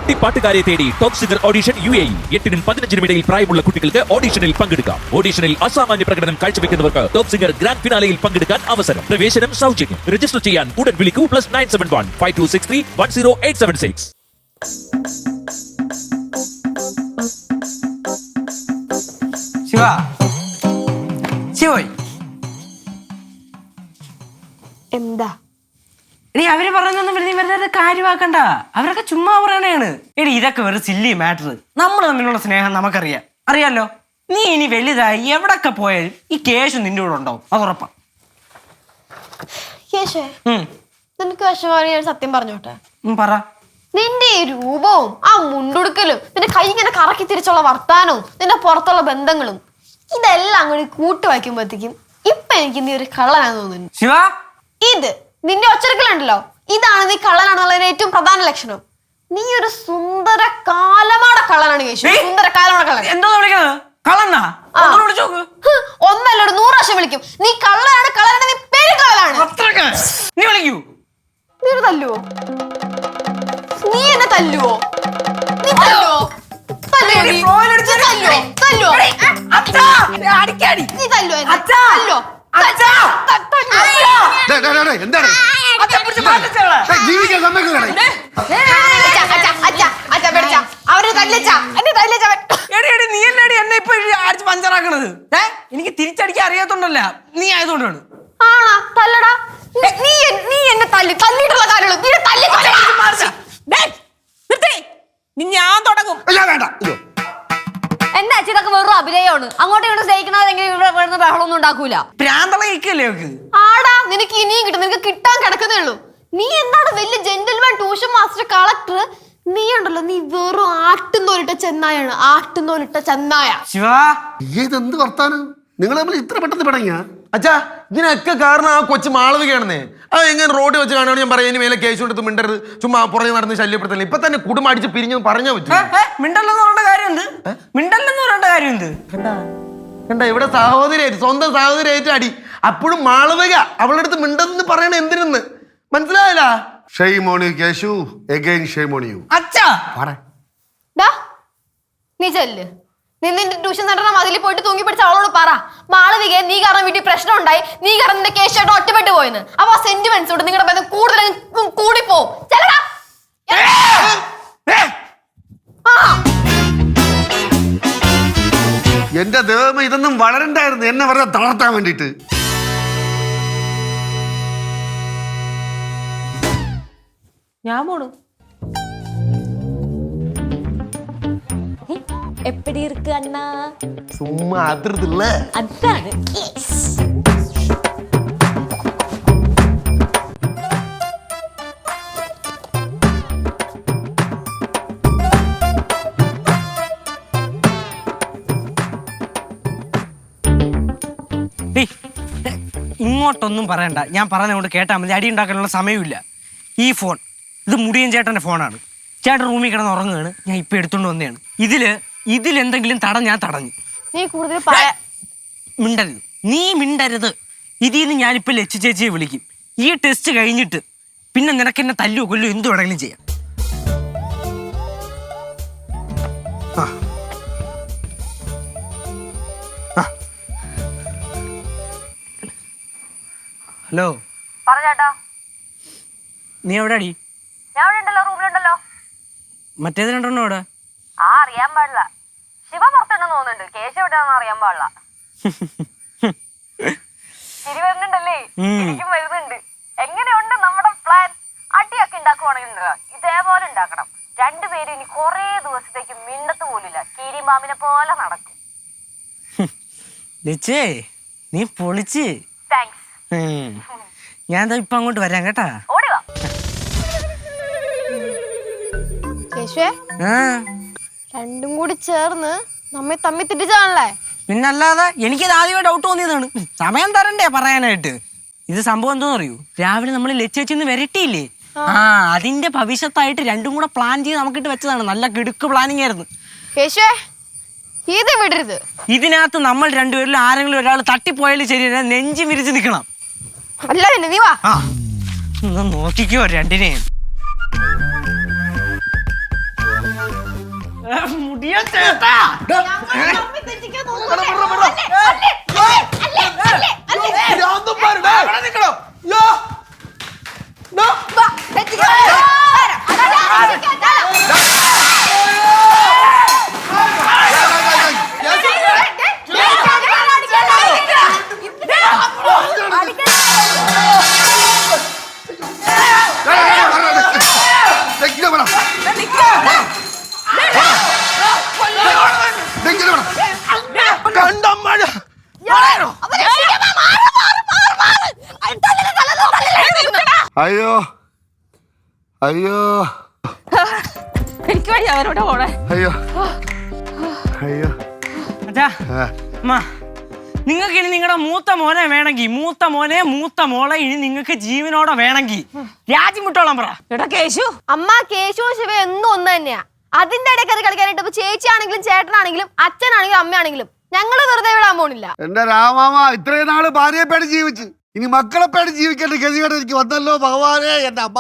കുട്ടിപ്പാട്ടുകാരെ തേടി top singer audition UAE 8-നും 15-നും ഇടയിൽ പ്രായമുള്ള കുട്ടികൾക്ക് ഓഡിഷനിൽ പങ്കെടുക്കാം. ഓഡിഷനിൽ അസാമാന്യ പ്രകടനം കാഴ്ചവെക്കുന്നവർക്ക് ടോപ്പ് സിംഗർ ഗ്രാൻഡ് ഫിനാലയിൽ പങ്കെടുക്കാൻ അവസരം. പ്രവേശനം സൗജന്യം. രജിസ്റ്റർ ചെയ്യാൻ ഉടൻ വിളിക്കൂ +971 5263 10876. ശിവ ശിവോയ് എന്താ എടി അവര് പറഞ്ഞൊന്നും നീ വെറുതെ കാര്യമാക്കണ്ട. അവരൊക്കെ ചുമ്മാ പറയണേണ്. എടി ഇതൊക്കെ വെറുതെ സില്ലി മാറ്റർ. നമ്മൾ തമ്മിലുള്ള സ്നേഹം നമുക്കറിയാം, അറിയാലോ. നീ ഇനി വലുതായി എവിടൊക്കെ പോയാലും ഈ കേശു നിന്റെ കൂടെ ഉണ്ടാവും, അത് ഉറപ്പാ. കേശേ, നിനക്ക് വിഷമാണെങ്കിൽ ഞാൻ സത്യം പറഞ്ഞോട്ടെ. പറ. നിന്റെ ഈ രൂപവും ആ മുണ്ടുടുക്കലും നിന്റെ കൈ ഇങ്ങനെ കറക്കി തിരിച്ചുള്ള വർത്താനവും നിന്റെ പുറത്തുള്ള ബന്ധങ്ങളും ഇതെല്ലാം കൂടി കൂട്ടി വയ്ക്കുമ്പോഴത്തേക്കും ഇപ്പൊ എനിക്ക് നീ ഒരു കള്ളനാന്ന് തോന്നുന്നു. ശിവ, ഇത് നിന്റെ ഒച്ചടക്കലുണ്ടല്ലോ, ഇതാണ് നീ കള്ളനാണെന്നുള്ളതിന്റെ ഏറ്റവും പ്രധാന ലക്ഷണം. നീ ഒരു സുന്ദര കാലമാട കള്ളനാണ് കേശു. സുന്ദര കാലമാട കള്ളൻ. എന്തോ വിളിക്കുന്നത്? കള്ളനാ? ഒന്നല്ല, 100 പ്രാവശ്യം വിളിക്കും. നീ കള്ളനാണ്, കള്ളനാണ്, നീ പേര് കള്ളനാണ്. നീ വിളിക്കൂ. നീ തല്ലുവോ? നീ എന്നെ തല്ലുവോ? നീ തല്ലുവോ? പഞ്ചറാക്കണത് എനിക്ക് തിരിച്ചടിക്കാൻ അറിയാത്തോണ്ടല്ല, നീ ആയതുകൊണ്ടാണ്. ആണാ? തല്ലടാ. നീ എന്നെ തല്ലിയിട്ടുള്ള കാര്യമുള്ളൂ. ഞാൻ തുടങ്ങും. എന്താ ഇതൊക്കെ വെറും അഭിനയമാണ്. അങ്ങോട്ടും ഇങ്ങോട്ട് സ്നേഹിക്കണതെങ്കിലും ബഹളമൊന്നും ഉണ്ടാക്കൂല. പ്രാന്തളയിക്കല്ലേ? ആടാ, നിനക്ക് ഇനിയും കിട്ടും. നിനക്ക് കിട്ടാൻ കിടക്കുന്നേ ഉള്ളൂ. നീ എന്താണ് വലിയ ജെന്റിൽമാൻ, ട്യൂഷൻ മാസ്റ്റർ, കളക്ടർ. നീ ഉണ്ടല്ലോ, നീ വെറും ആട്ടുന്നോലിട്ട ചെന്നായാണ്. ആട്ടുന്നോലിട്ട ചെന്നായ. ഇതെന്ത് വർത്താനം? നിങ്ങൾ തമ്മിൽ ഇത്ര പെട്ടെന്ന് പിടങ്ങിയ? അച്ഛാ, ഇതിനൊക്കെ കാരണം ആ കൊച്ചു മാളവികയാണെന്നേ. അത് എങ്ങനെ റോഡ് വെച്ച് കാണുകയാണ് ഞാൻ പറയാം. ഇനി മേലെ കേസ് കൊടുത്ത് മിണ്ടരുത്, ചുമ്മാ പുറകെ നടന്ന് ശല്യപ്പെടുത്തല്ലേ. ഇപ്പൊ തന്നെ കുടുംബം അടിച്ച് പിരിഞ്ഞു പറഞ്ഞാൽ പറ്റും. മിണ്ടല്ലെന്ന് പറയേണ്ട കാര്യമുണ്ട്. മിണ്ടല്ലെന്ന് പറയേണ്ട കാര്യമുണ്ട്. കണ്ട, ഇവിടെ സഹോദരിയായിട്ട്, സ്വന്തം സഹോദരിയായിട്ട് അടി. അപ്പോഴും മാളവിക അവളുടെ അടുത്ത് മിണ്ടെന്ന് പറയണ എന്തിനെന്ന് മനസ്സിലായില്ല? Shame on you Keshu, again shame on you. അച്ഛാ, നീ ചെല്ല്. നിന്റെ ട്യൂഷൻ സെന്ററിന്റെ മതിലിൽ പോയിട്ട് തൂങ്ങി പിടിച്ച അവളോട് പറ, മാളവിക, നീ കാരണം വീട്ടിൽ പ്രശ്നം ഉണ്ടായി, നീ കാരണം നിന്റെ കേശായിട്ട് ഒറ്റപ്പെട്ടു പോയെന്ന്. അപ്പൊ ആ സെന്റിമെന്റ്സ് കൊണ്ട് നിങ്ങളുടെ ബന്ധം കൂടുതൽ കൂടിപ്പോവും. എന്റെ ദൈവമേ, ഇതൊന്നും വളരണ്ടായിരുന്നു. എന്നെ വെറുതെ തളർത്താൻ വേണ്ടിട്ട്. ഞാൻ പോണു. എപ്പടി ഇருக்கு അണ്ണാ? சும்மா அதிர்து இல்ல? അതാണ്. ഇങ്ങോട്ടൊന്നും പറയണ്ട. ഞാൻ പറഞ്ഞുകൊണ്ട് കേട്ടാൽ മതി. അടി ഉണ്ടാക്കാനുള്ള സമയമില്ല. ഈ ഫോൺ, ഇത് മുടിയൻ ചേട്ടന്റെ ഫോണാണ്. ചേട്ടൻ റൂമിൽ കിടന്ന് ഉറങ്ങുകയാണ്. ഞാൻ ഇപ്പൊ എടുത്തോണ്ട് വന്നതാണ്. ഇതിലെന്തെങ്കിലും ഞാൻ തടഞ്ഞു. നീ കൂടുതൽ മിണ്ടരുത്, നീ മിണ്ടരുത്. ഇതിന്ന് ഞാനിപ്പോ ലച്ചു ചേച്ചിയെ വിളിക്കും. ഈ ടെസ്റ്റ് കഴിഞ്ഞിട്ട് പിന്നെ നിനക്ക് എന്നെ തല്ലുവോ കൊല്ലോ എന്ത് വേണമെങ്കിലും ചെയ്യാം. ഹലോ, നീ എവിടെ അടി? മറ്റേത് രണ്ടെണ്ണം എവിടെ? അറിയാൻ പാടില്ല. ശിവ പുറത്തുണ്ടെന്ന് തോന്നുന്നുണ്ട്. കേശ എവിടെയാണെന്ന് അറിയാൻ പാടില്ല. ശരി, വരുന്നുണ്ടല്ലേ? എനിക്കും വരുന്നുണ്ട്. എങ്ങനെയുണ്ട് നമ്മുടെ പ്ലാൻ? അടിയൊക്കെ ഉണ്ടാക്കുവാണെങ്കിൽ ഇതേപോലെ ഉണ്ടാക്കണം. രണ്ടുപേരും ഇനി കൊറേ ദിവസത്തേക്ക് മിണ്ടത്ത് പോലില്ല. കീരിമാമിനെ പോലെ നടക്കും. ലച്ചേ, നീ പൊളിച്ച്. താങ്ക്സ്. ഞാൻ ഇപ്പൊ അങ്ങോട്ട് വരാം കേട്ടാ. ഓടിവാ. രണ്ടും കൂടി ചേർന്ന് നമ്മെ തമ്മി തെറ്റിച്ചാണല്ലേ? പിന്നല്ലാതെ എനിക്കത് ആദ്യമായി ഡൗട്ട് തോന്നിയതാണ്. സമയം തരണ്ടേ പറയാനായിട്ട്? ഇത് സംഭവം എന്തോന്ന് അറിയൂ? രാവിലെ നമ്മൾ ലച്ചേച്ചിന്ന് വരട്ടിയില്ലേ, അതിന്റെ ഭവിഷ്യത്തായിട്ട് രണ്ടും കൂടെ പ്ലാൻ ചെയ്ത് നമുക്കിട്ട് വെച്ചതാണ്. നല്ല കിടുക്ക് പ്ലാനിങ് ആയിരുന്നു. ഇത് വിടരുത്. ഇതിനകത്ത് നമ്മൾ രണ്ടുപേരിൽ ആരെങ്കിലും ഒരാൾ തട്ടിപ്പോയാലും ശരി, നെഞ്ചി വിരിച്ച് നിൽക്കണം. അല്ല, നീ വാ. നോക്കിക്കോ രണ്ടിനെയും. മുടിയോ ചേട്ടാ അയ്യോ അയ്യോ എനിക്ക് വയ്യ അവരോട് പോണേ. അയ്യോ അയ്യോ അച്ഛാ അമ്മ നിങ്ങൾക്ക് ഇനി നിങ്ങളുടെ മൂത്ത മോനെ വേണമെങ്കിൽ മൂത്ത മോളെ ഇനി നിങ്ങൾക്ക് ജീവനോടെ വേണമെങ്കിൽ രാജ്യം വിട്ടോളാൻ പറ. എടാ കേശു, അമ്മ കേശു ശിവ എന്നും ഒന്ന് തന്നെയാ. അതിന്റെ ഇടയ്ക്ക് അത് കളിക്കാനായിട്ട് ഇപ്പൊ ചേച്ചിയാണെങ്കിലും ചേട്ടനാണെങ്കിലും അച്ഛനാണെങ്കിലും അമ്മയാണെങ്കിലും ഞങ്ങള് വെറുതെ വിടാൻ പോണില്ല. എന്റെ രാമാമ ഇത്രയും നാള് ഭാര്യയെ പേടി ജീവിച്ച് ഇനി മക്കളെ പേടി ജീവിക്കേണ്ട ഗതികേട് എനിക്ക് വന്നല്ലോ ഭഗവാനെ എന്റെ അമ്മ.